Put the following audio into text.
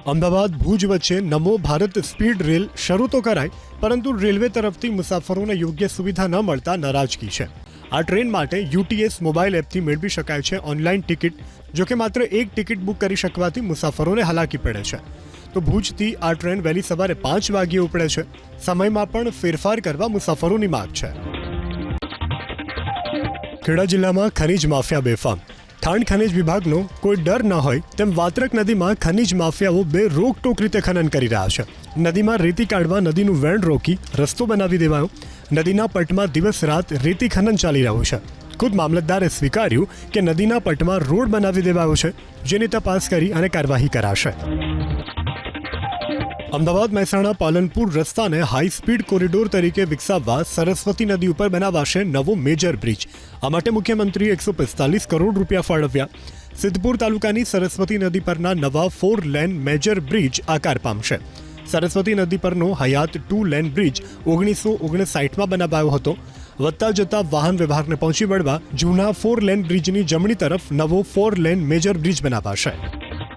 અમદાવાદ ભુજ વચ્ચે નમો Bharat speed rail શરૂ તો કરાઈ, પરંતુ રેલવે તરફથી મુસાફરોને યોગ્ય સુવિધા ન મળતા નારાજગી છે. આ ટ્રેન માટે UTS મોબાઈલ એપથી મેળવી શકાય છે ઓનલાઈન ટિકિટ. જોકે માત્ર એક ટિકિટ બુક કરી શકવાથી મુસાફરોને હાલાકી પડે છે. તો ભુજથી આ ટ્રેન વહેલી સવારે 5 વાગ્યે ઉપડે છે. સમયમાં પણ ફેરફાર કરવા મુસાફરોની માંગ છે. ખેડા જિલ્લામાં ખનીજ માફિયા બેફામ. ખાણ ખનીજ વિભાગનો કોઈ ડર ન હોય તેમ વાત્રક નદીમાં ખનીજ માફિયાઓ બે રોકટોક રીતે ખનન કરી રહ્યા છે. નદીમાં રેતી કાઢવા નદીનું વહેણ રોકી રસ્તો બનાવી દેવાયો. નદીના પટમાં દિવસ રાત રેતી ખનન ચાલી રહ્યું છે. ખુદ મામલતદારે સ્વીકાર્યું કે નદીના પટમાં રોડ બનાવી દેવાયો છે, જેની તપાસ કરી અને કાર્યવાહી કરાશે. અમદાવાદ મહેસાણા પાલનપુર રસ્તાને હાઈ સ્પીડ કોરિડોર તરીકે વિકસાવવા સરસ્વતી નદી ઉપર બનાવાશે નવો મેજર બ્રિજ. આ માટે મુખ્યમંત્રીએ 145 કરોડ રૂપિયા ફાળવ્યા. સિદ્ધપુર તાલુકાની સરસ્વતી નદી પરના નવા 4 લેન મેજર બ્રિજ આકાર પામશે. સરસ્વતી નદી પરનો હયાત 2 લેન બ્રિજ 1959માં બનાવાયો હતો. વધતા જતા વાહન વ્યવહારને પહોંચી વળવા જૂના 4 લેન બ્રિજની જમણી તરફ નવો 4 લેન મેજર બ્રિજ બનાવાશે.